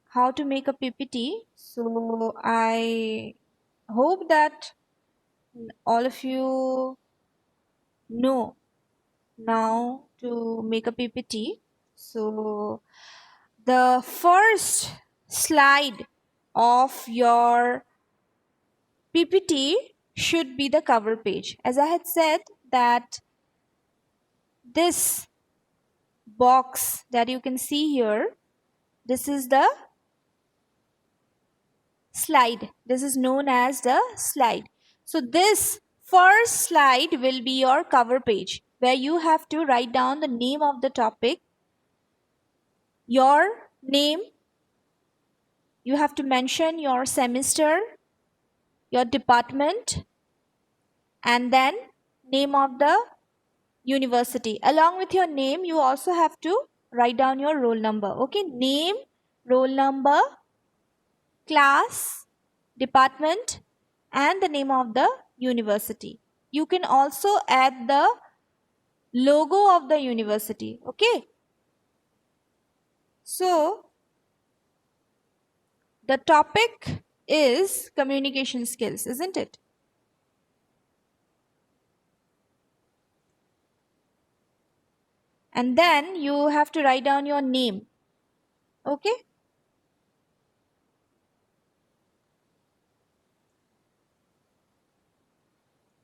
how to make a PPT. So I hope that all of you know now to make a PPT. So the first slide of your PPT should be the cover page. As I had said that this box that you can see here, this is the slide. This is known as the slide. So this first slide will be your cover page where you have to write down the name of the topic, your name, you have to mention your semester, your department, and then name of the university. Along with your name, you also have to write down your roll number. Okay, name, roll number, class, department, and the name of the university. You can also add the logo of the university. Okay, so the topic is communication skills, isn't it? And then you have to write down your name. Okay,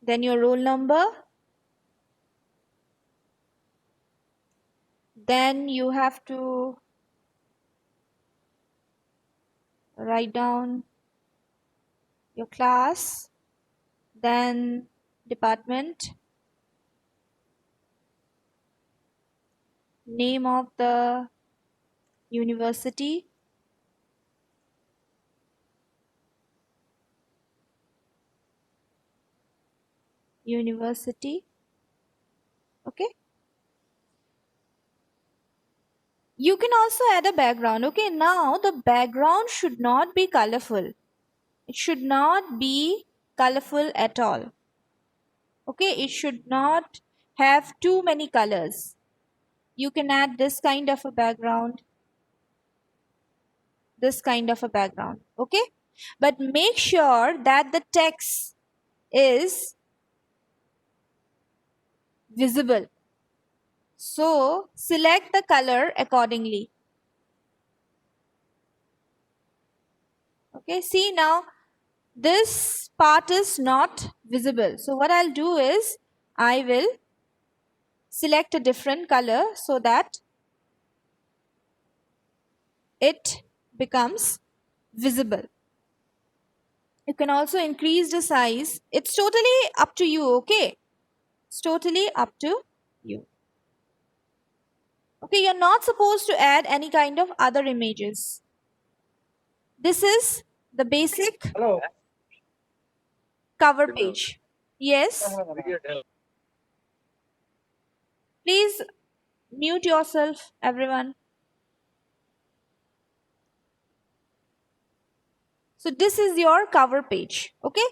then your roll number, then you have to write down your class, then department, name of the university, okay. You can also add a background. Okay, now the background should not be colorful. It should not be colorful at all. Okay, it should not have too many colors. You can add this kind of a background, this kind of a background. Okay, but make sure that the text is visible. So select the color accordingly. Okay, see now this part is not visible. So what I'll do is I will select a different color so that it becomes visible. You can also increase the size. It's totally up to you, okay? It's totally up to you. Okay, you're not supposed to add any kind of other images. This is the basic Hello. cover page. Yes, please mute yourself, everyone. So this is your cover page, okay?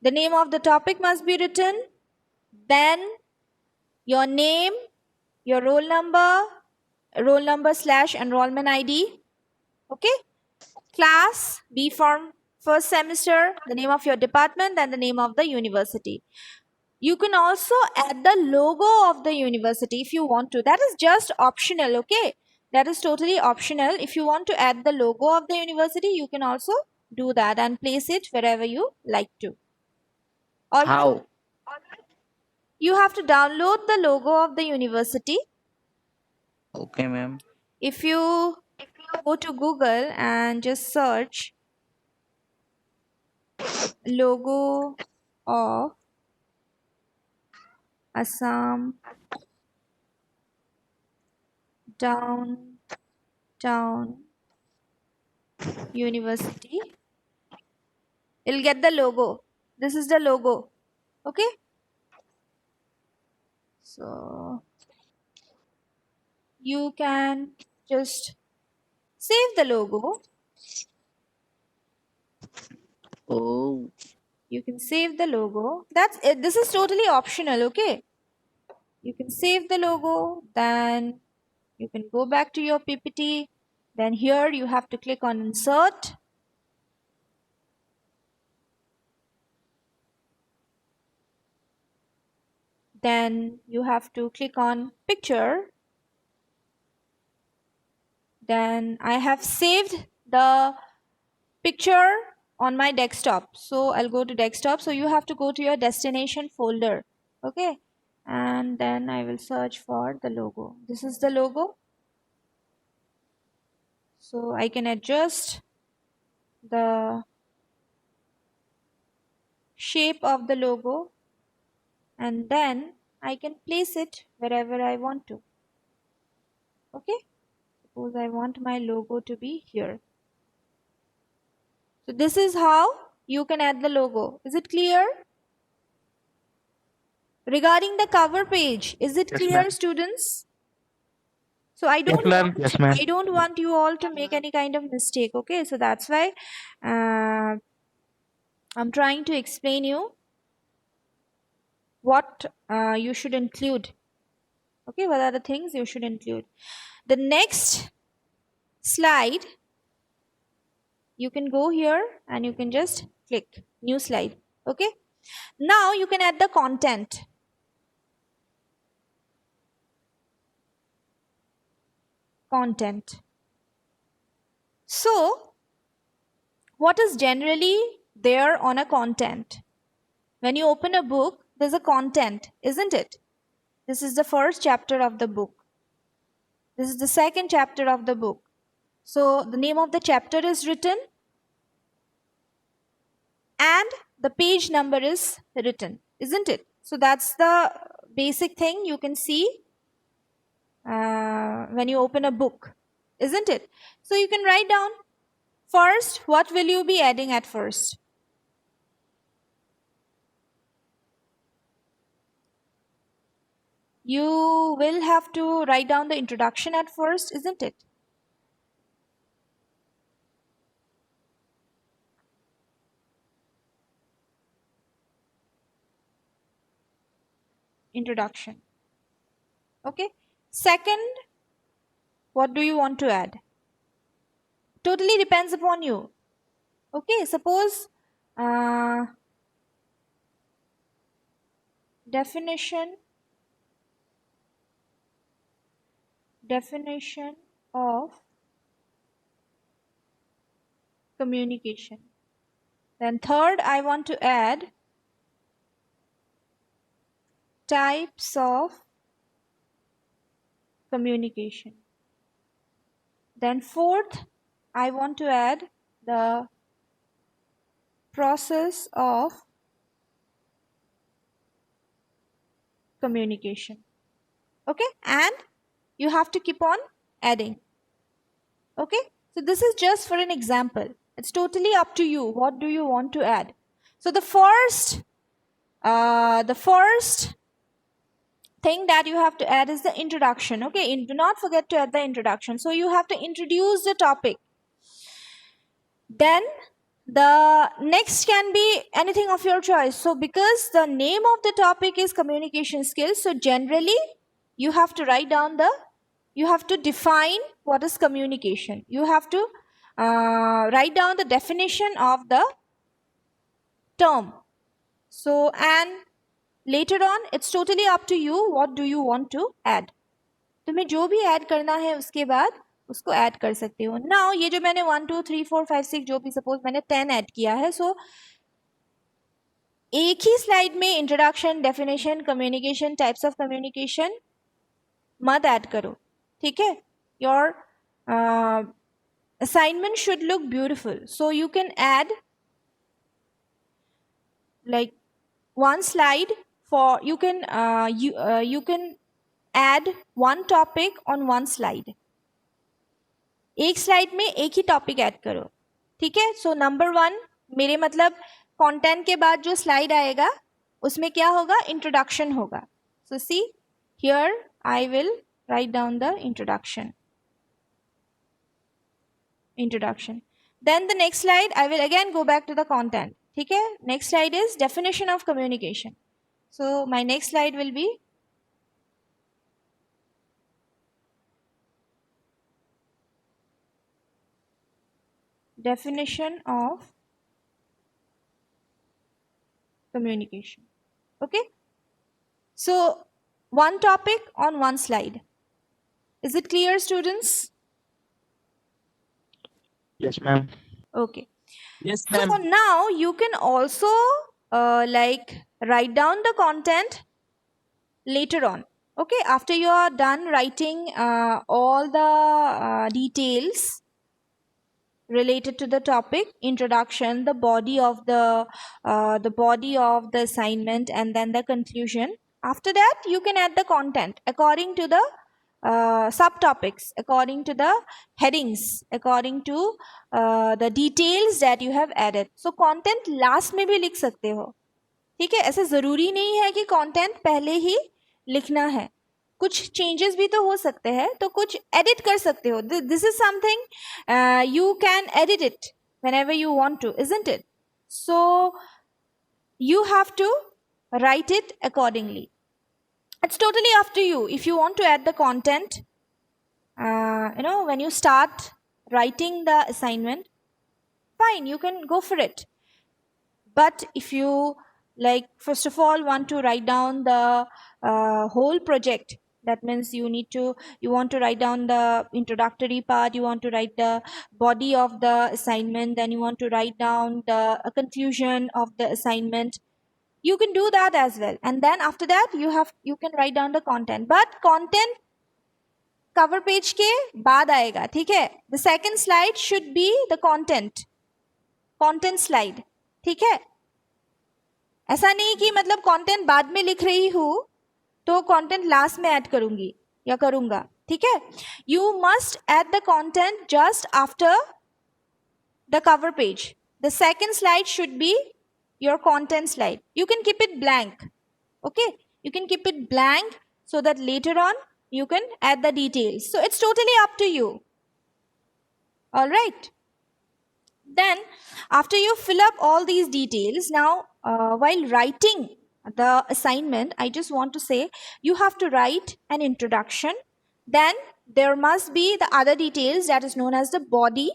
The name of the topic must be written, then your name, your roll number / enrollment ID, okay? Class, B Form, first semester, the name of your department, and the name of the university. You can also add the logo of the university if you want to. That is just optional, okay? That is totally optional. If you want to add the logo of the university, you can also do that and place it wherever you like to. All right? How? You have to download the logo of the university. Okay, ma'am. If you go to Google and just search logo of Assam Downtown University, you'll get the logo. This is the logo. Okay? So you can just save the logo. Oh, You can save the logo. That's it. This is totally optional, okay? You can save the logo, then you can go back to your PPT Then here you have to click on insert. Then you have to click on picture. Then I have saved the picture on my desktop, so I'll go to desktop. So you have to go to your destination folder, okay, and then I will search for the logo. This is the logo, so I can adjust the shape of the logo and then I can place it wherever I want to. Okay, suppose I want my logo to be here. So this is how you can add the logo. Is it clear? Regarding the cover page, is it Yes, clear, ma'am. students? So I Yes, ma'am. don't want you all to make any kind of mistake. Okay, so that's why I'm trying to explain you what you should include. Okay, what are the things you should include? The next slide, you can go here and you can just click new slide. Okay, now you can add the content. So what is generally there on a content? When you open a book, there's a content, isn't it? This is the first chapter of the book. This is the second chapter of the book. So the name of the chapter is written and the page number is written, isn't it? So that's the basic thing you can see when you open a book, isn't it? So you can write down first, what will you be adding at first? You will have to write down the introduction at first, isn't it? Introduction. Okay. Second, what do you want to add? Totally depends upon you. Okay, suppose definition of communication. Then third, I want to add types of communication. Then fourth, I want to add the process of communication. Okay, and you have to keep on adding. Okay, so this is just for an example. It's totally up to you. What do you want to add? So the first thing that you have to add is the introduction. Okay, do not forget to add the introduction. So you have to introduce the topic. Then the next can be anything of your choice. So because the name of the topic is communication skills, so generally you have to write down you have to define what is communication. You have to write down the definition of the term. So, and later on, it's totally up to you. What do you want to add? तुम्हें जो भी add करना है उसके बाद उसको add कर सकते हो. नाउ ये जो मैंने 1 2 3 4 5 6 जो भी सपोज मैंने 10 ऐड किया है, सो एक ही स्लाइड में introduction, definition, communication, types of communication मत ऐड करो. ठीक है? Your assignment should look beautiful, so you can add like one slide for you can add one topic on one slide. एक स्लाइड में एक ही टॉपिक ऐड करो. ठीक है? सो नंबर 1 मेरे मतलब कंटेंट के बाद जो स्लाइड आएगा उसमें क्या होगा? इंट्रोडक्शन होगा. So see here I will write down the introduction. Then the next slide I will again go back to the content. ठीक है? Next slide is definition of communication. So my next slide will be definition of communication. Okay, so one topic on one slide. Is it clear, students? Yes, ma'am. Okay, Yes, so ma'am. now you can also like write down the content later on. Okay, after you are done writing all the details related to the topic, introduction, the body of the assignment, and then the conclusion. After that you can add the content according to the subtopics, according to the headings, according to the details that you have added. So content last में भी लिख सकते हो, ठीक है? ऐसे ज़रूरी नहीं है कि कंटेंट पहले ही लिखना है, कुछ चेंजेस भी तो हो सकते हैं, तो कुछ एडिट कर सकते हो. This is something you can edit it whenever you want to, isn't it? So you have to write it accordingly. It's totally up to you. If you want to add the content, when you start writing the assignment, fine, you can go for it. But if you like first of all want to write down the whole project, that means you want to write down the introductory part, you want to write the body of the assignment, then you want to write down the conclusion of the assignment, you can do that as well. And then after that you can write down the content, but content cover page के बाद आएगा, ठीक है? The second slide should be the content slide, ठीक है? ऐसा नहीं कि मतलब कंटेंट बाद में लिख रही हूँ तो कंटेंट लास्ट में ऐड करूंगी या करूंगा, ठीक है? You must add the content just after the cover page. The second slide should be your content slide. You can keep it blank. Okay, you can keep it blank so that later on you can add the details. So it's totally up to you. All right. Then after you fill up all these details, now while writing the assignment, I just want to say you have to write an introduction. Then there must be the other details that is known as the body.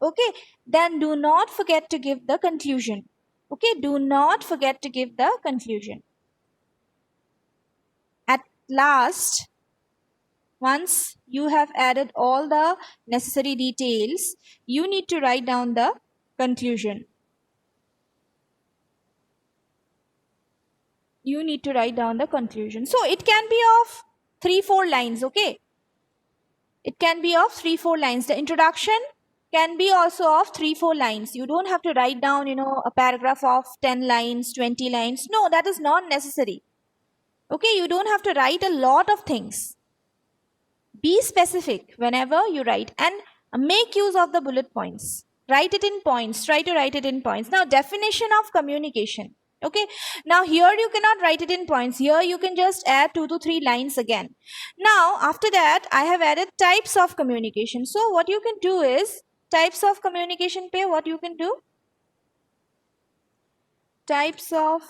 Okay, then do not forget to give the conclusion. Okay, do not forget to give the conclusion. At last, once you have added all the necessary details, you need to write down the conclusion. You need to write down the conclusion. So it can be of 3-4 lines, okay? It can be of 3-4 lines. The introduction can be also of 3-4 lines. You don't have to write down, a paragraph of 10 lines, 20 lines. No, that is not necessary. Okay, you don't have to write a lot of things. Be specific whenever you write and make use of the bullet points. Write it in points. Try to write it in points. Now, definition of communication. Okay, now here you cannot write it in points. Here you can just add 2 to 3 lines again. Now, after that, I have added types of communication. So, what you can do is, types of communication pe what you can do? Types of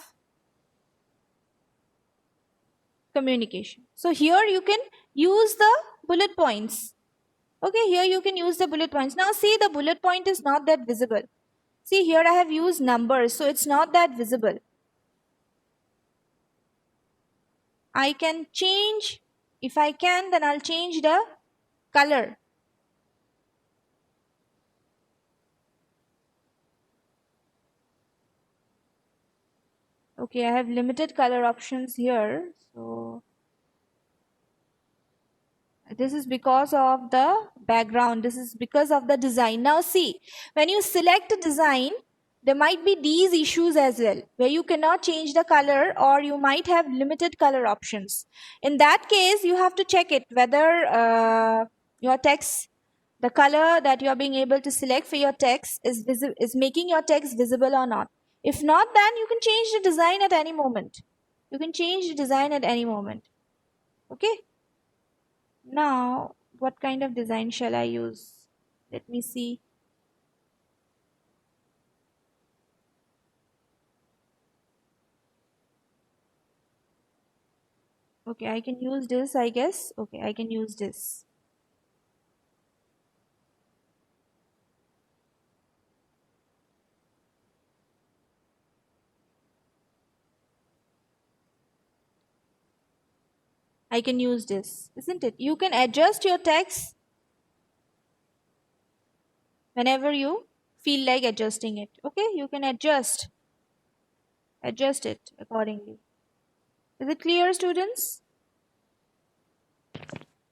communication. So here you can use the bullet points. Okay, here you can use the bullet points. Now see, the bullet point is not that visible. See, here I have used numbers, so it's not that visible. I can change, if I can, then I'll change the color. Okay, I have limited color options here. So this is because of the background. This is because of the design. Now see, when you select a design, there might be these issues as well, where you cannot change the color or you might have limited color options. In that case, you have to check it whether your text, the color that you are being able to select for your text is making your text visible or not. If not, then you can change the design at any moment. You can change the design at any moment. Okay. Now, what kind of design shall I use? Let me see. Okay, I can use this, I guess. Okay, I can use this. I can use this, isn't it? You can adjust your text whenever you feel like adjusting it. Okay, you can adjust it accordingly. Is it clear, students?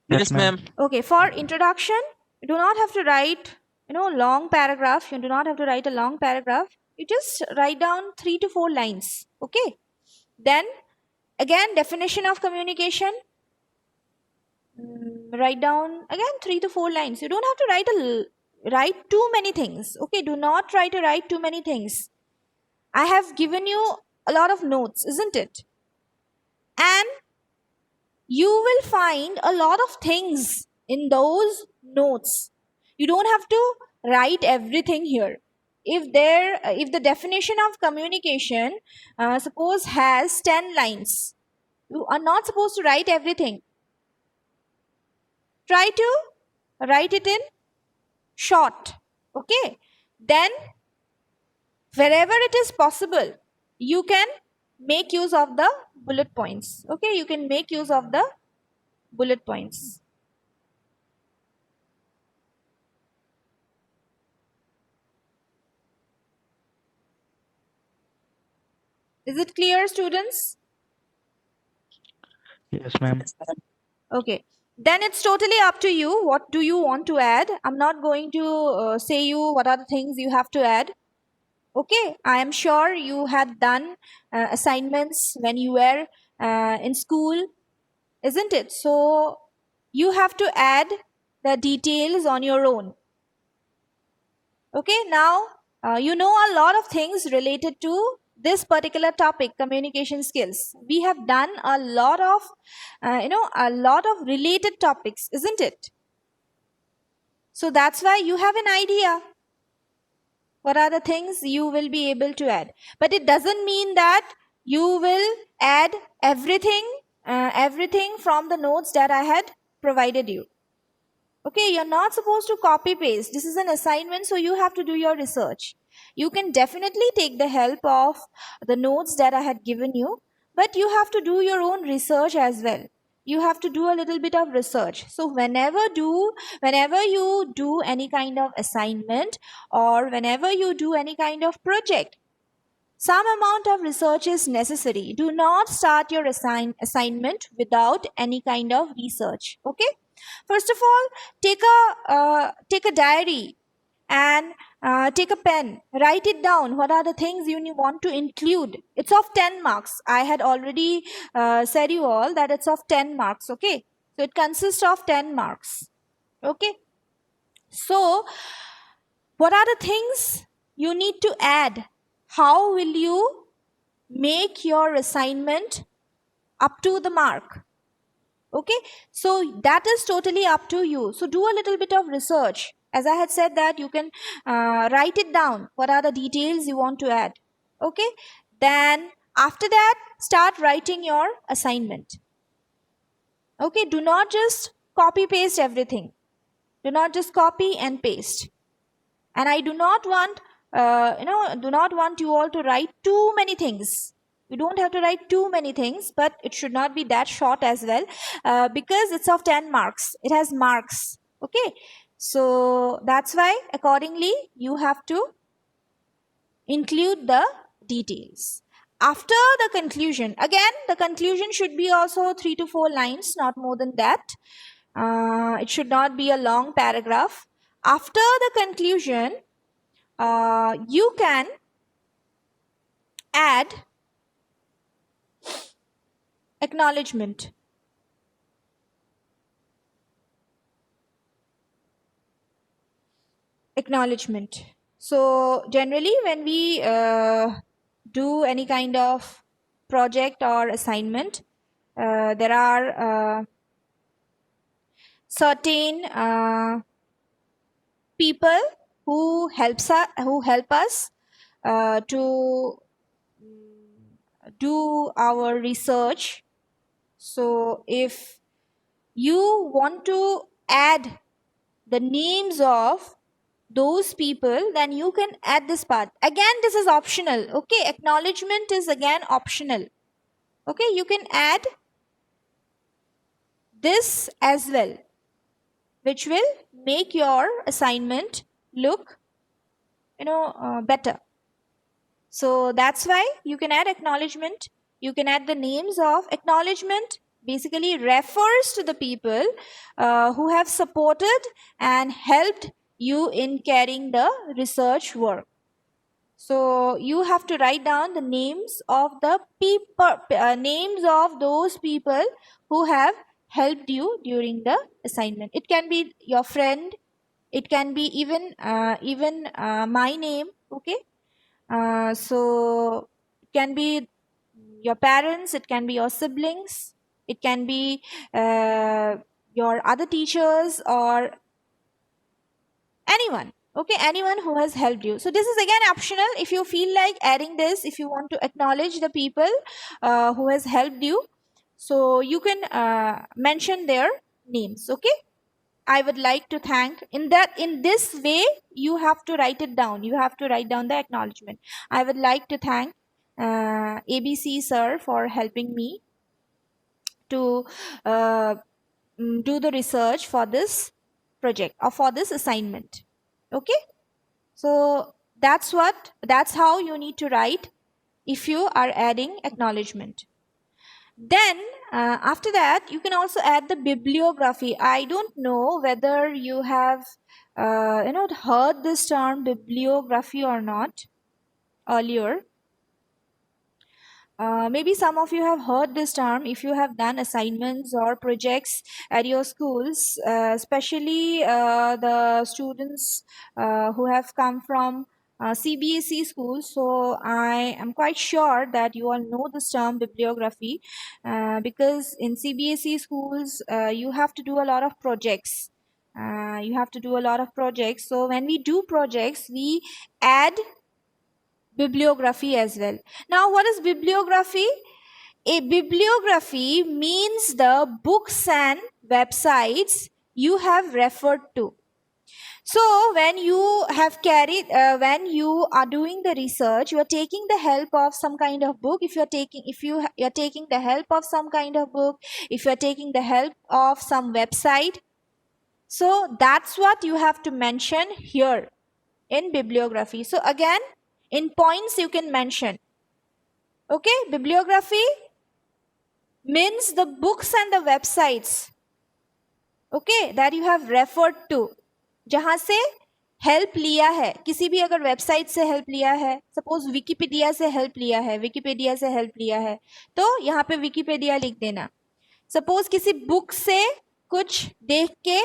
Yes, ma'am. Okay, for introduction, you do not have to write, long paragraph. You do not have to write a long paragraph. You just write down 3 to 4 lines. Okay. Then again, definition of communication. Write down again 3 to 4 lines. You don't have to write too many things. Okay, do not try to write too many things. I have given you a lot of notes, isn't it? And you will find a lot of things in those notes. You don't have to write everything here. If the definition of communication suppose has 10 lines, you are not supposed to write everything. Try to write it in short. Okay, then wherever it is possible, you can make use of the bullet points. Okay, you can make use of the bullet points. Is it clear, students? Yes, ma'am. Okay, then it's totally up to you. What do you want to add? I'm not going to say you what are the things you have to add. Okay, I am sure you had done assignments when you were in school, isn't it? So you have to add the details on your own. Okay, now you know a lot of things related to this particular topic, communication skills. We have done a lot of related topics, isn't it? So that's why you have an idea what are the things you will be able to add. But it doesn't mean that you will add everything from the notes that I had provided you. Okay, you're not supposed to copy paste. This is an assignment, so you have to do your research. You can definitely take the help of the notes that I had given you, but you have to do your own research as well. You have to do a little bit of research. So whenever you do any kind of assignment or whenever you do any kind of project, some amount of research is necessary. Do not start your assignment without any kind of research. Okay. First of all, take a diary and take a pen. Write it down. What are the things you want to include? It's of 10 marks. I had already said you all that it's of 10 marks. Okay. So it consists of 10 marks. Okay. So what are the things you need to add? How will you make your assignment up to the mark? Okay, so that is totally up to you. So do a little bit of research. As I had said that you can write it down. What are the details you want to add? Okay, then after that, start writing your assignment. Okay, do not just copy paste everything. Do not just copy and paste. And I do not want you all to write too many things. You don't have to write too many things, but it should not be that short as well, because it's of 10 marks. It has marks. Okay, so that's why accordingly you have to include the details. After the conclusion, again the conclusion should be also 3 to 4 lines, not more than that. It should not be a long paragraph. After the conclusion, you can add acknowledgement. Acknowledgement. So generally when we do any kind of project or assignment, there are certain people who help us to do our research. So if you want to add the names of those people, then you can add this part. Again, this is optional. Okay, acknowledgement is again optional. Okay, you can add this as well, which will make your assignment look better. So that's why you can add acknowledgement. You can add the names of acknowledgement. Basically refers to the people who have supported and helped you in carrying the research work. So you have to write down the names of the people, names of those people who have helped you during the assignment. It can be your friend. It can be even my name. Okay. So it can be your parents. It can be your siblings. It can be your other teachers or anyone. Okay, anyone who has helped you. So this is again optional. If you feel like adding this, if you want to acknowledge the people who has helped you, so you can mention their names. Okay, I would like to thank. In this way you have to write it down. You have to write down the acknowledgement. I would like to thank ABC sir for helping me to do the research for this project or for this assignment. Okay, so that's how you need to write if you are adding acknowledgement. Then after that you can also add the bibliography. I don't know whether you have heard this term bibliography or not earlier. Maybe some of you have heard this term if you have done assignments or projects at your schools, especially the students who have come from CBSE schools. So I am quite sure that you all know this term bibliography because in CBSE schools you have to do a lot of projects. You have to do a lot of projects. So when we do projects, we add bibliography as well. Now, what is bibliography? A bibliography means the books and websites you have referred to. So when you have when you are doing the research, you are taking the help of some kind of book. If you're taking the help of some kind of book, if you're taking the help of some website, so that's what you have to mention here in bibliography. So again, in points you can mention. Okay, bibliography means the books and the websites, okay, that you have referred to, जहां से help लिया है. किसी भी अगर website से help लिया है, सपोज विकीपीडिया से हेल्प लिया है, विकीपीडिया से हेल्प लिया है, तो यहाँ पे विकीपीडिया लिख देना. सपोज किसी बुक से कुछ देख के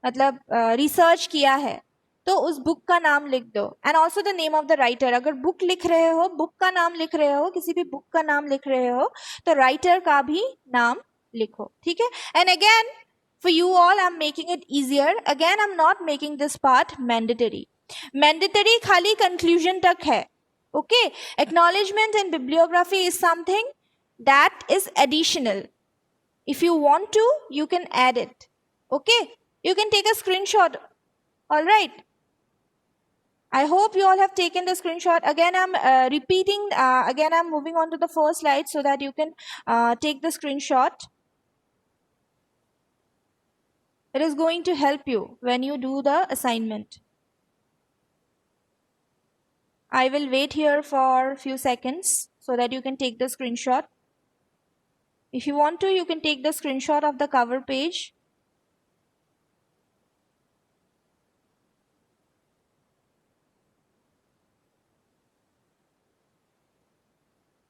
मतलब रिसर्च किया है, तो उस बुक का नाम लिख दो. And also the name of the writer. अगर बुक लिख रहे हो, बुक का नाम लिख रहे हो, किसी भी बुक का नाम लिख रहे हो, तो राइटर का भी नाम लिखो. ठीक है. And again for you all I'm making it easier. Again I'm not making this part mandatory. Mandatory खाली conclusion तक है. Okay, acknowledgement and bibliography is something that is additional. If you want to, you can add it. Okay, you can take a screenshot. All right, I hope you all have taken the screenshot. Again I'm repeating, again I'm moving on to the first slide so that you can take the screenshot. It is going to help you when you do the assignment. I will wait here for a few seconds so that you can take the screenshot. If you want to, you can take the screenshot of the cover page.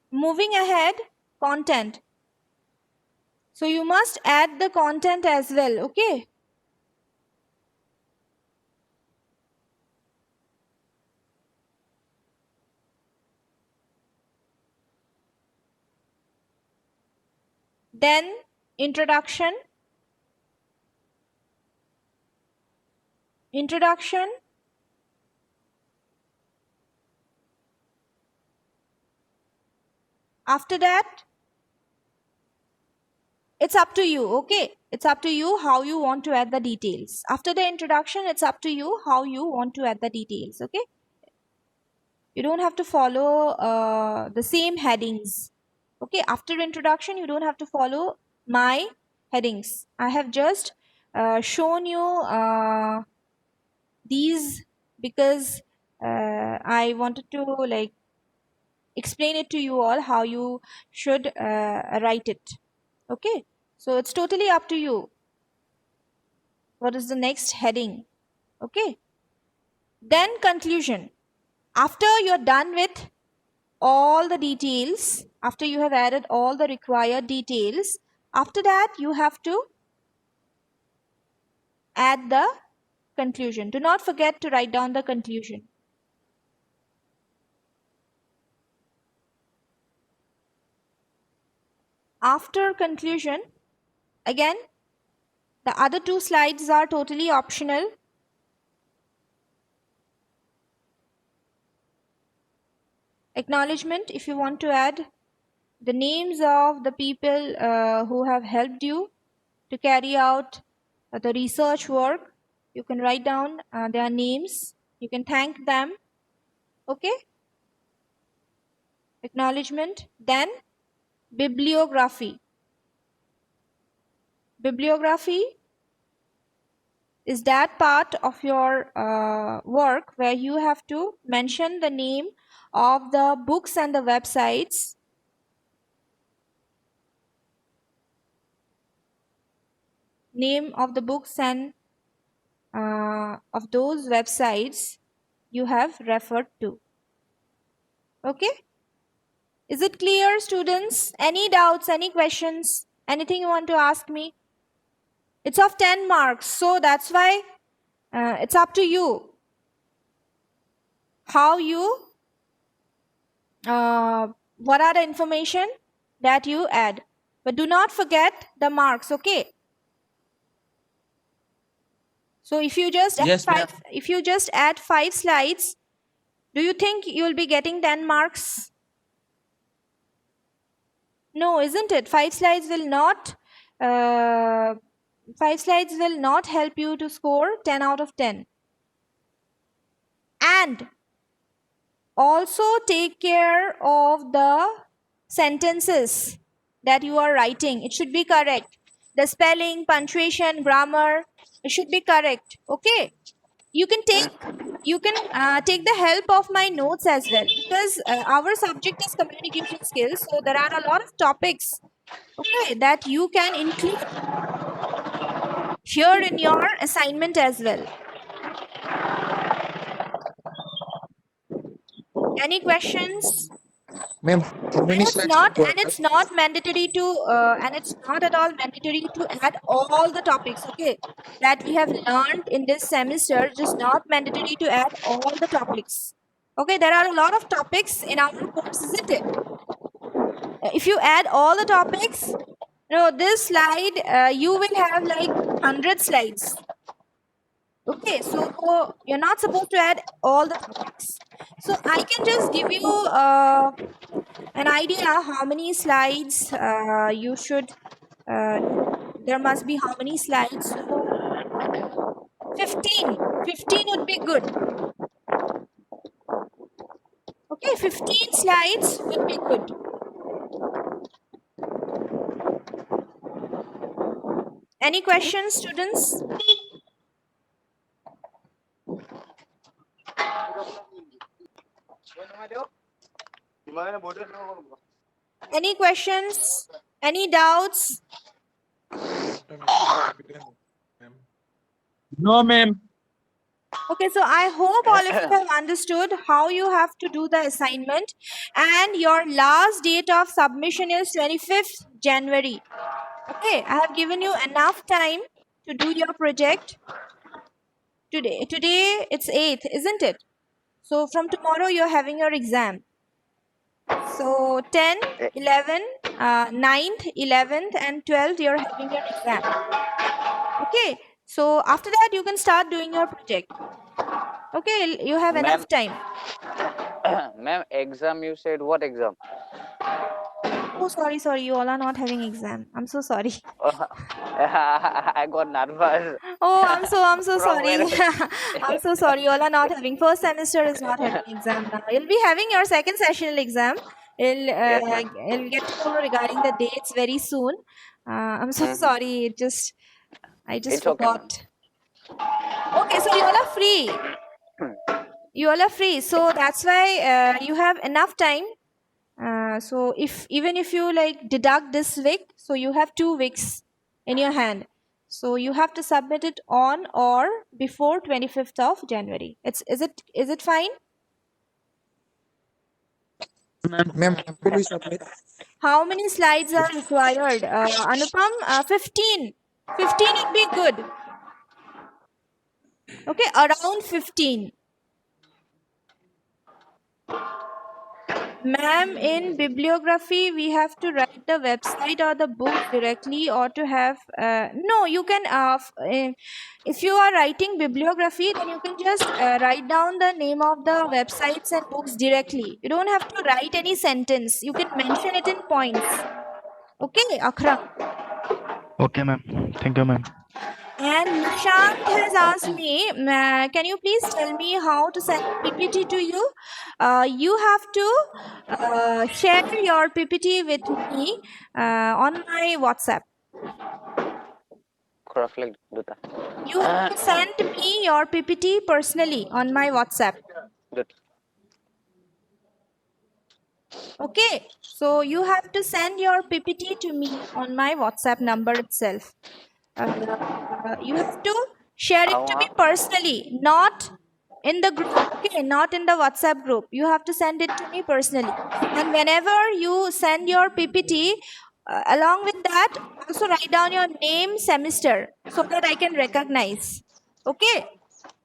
Moving ahead, content. So you must add the content as well, okay? Then introduction. After that, it's up to you, okay? It's up to you how you want to add the details. After the introduction, it's up to you how you want to add the details, okay? You don't have to follow the same headings. Okay, after introduction, you don't have to follow my headings. I have just shown you these because I wanted to like explain it to you all how you should write it. Okay, so it's totally up to you. What is the next heading? Okay, then conclusion. After you're done with all the details, after you have added all the required details, after that you have to add the conclusion. Do not forget to write down the conclusion. After conclusion, again, the other two slides are totally optional. Acknowledgement, if you want to add the names of the people who have helped you to carry out the research work, you can write down their names. You can thank them. Okay? Acknowledgement. Then bibliography. Bibliography is that part of your work where you have to mention the name of the books and the websites. Name of the books and of those websites you have referred to. Okay? Is it clear, students? Any doubts, any questions, anything you want to ask me? It's of 10 marks, so that's why it's up to you how you what are the information that you add, but do not forget the marks. Okay, so if you just add 5 slides, do you think you will be getting 10 marks? No, isn't it? 5 slides will not 5 slides will not help you to score 10 out of 10. And also take care of the sentences that you are writing. It should be correct. The spelling, punctuation, grammar, it should be correct. Okay? You can take the help of my notes as well, because our subject is communication skills, so there are a lot of topics, okay, that you can include here in your assignment as well. Any questions? Ma'am, how many slides? It's not mandatory to and it's not at all mandatory to add all the topics, okay, that we have learned in this semester. It is not mandatory to add all the topics. Okay, there are a lot of topics in our course, isn't it? If you add all the topics, this slide you will have like 100 slides. Okay, so you're not supposed to add all the topics. So I can just give you an idea how many slides you should, there must be how many slides? So 15 would be good. Okay, 15 slides would be good. Any questions, students? Any questions? Any doubts? No, ma'am. Okay, so I hope all of you have understood how you have to do the assignment, and your last date of submission is 25th January. Okay, I have given you enough time to do your project today. Today it's 8th, isn't it? So from tomorrow you're having your exam. So 10, 11, 9th, 11th and 12th you're having your exam. Okay, so after that you can start doing your project. Okay, you have enough time. Ma'am, exam, you said what exam? Oh, sorry, you all are not having exam. I'm so sorry. I got nervous. Oh, I'm so From sorry. where? I'm so sorry. You all are not having. First semester is not having exam now. You'll be having your second sessional exam. You'll get to know regarding the dates very soon. I'm so sorry. I just It's okay, ma'am. forgot. Okay, so you all are free. You all are free. So that's why you have enough time. So even if you like deduct this week, so you have 2 weeks in your hand. So you have to submit it on or before 25th of January. Is it fine? Ma'am, will we submit? How many slides are required? Anupam, 15. 15 would be good. Okay, around 15. Ma'am, in bibliography, we have to write the website or the book directly or to have... no, you can... if you are writing bibliography, then you can just write down the name of the websites and books directly. You don't have to write any sentence. You can mention it in points. Okay, Akram. Okay, ma'am. Thank you, ma'am. And Nishant has asked me, can you please tell me how to send PPT to you? You have to share your PPT with me on my WhatsApp. Correct, Duta. You have to send me your PPT personally on my WhatsApp. Good. Okay, so you have to send your PPT to me on my WhatsApp number itself. You have to share it to me personally, not in the group. Okay, not in the WhatsApp group. You have to send it to me personally. And whenever you send your PPT, along with that, also write down your name, semester, so that I can recognize. Okay,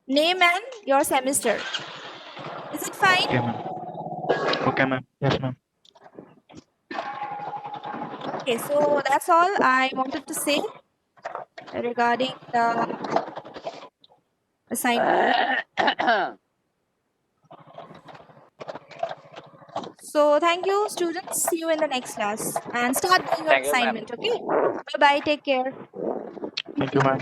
name and your semester. Is it fine? Okay, ma'am. Okay, ma'am. Yes, ma'am. Okay, so that's all I wanted to say regarding the assignment. So thank you, students. See you in the next class and start doing your Thank you, ma'am. assignment. Okay. Bye bye. Take care. Thank you, ma'am.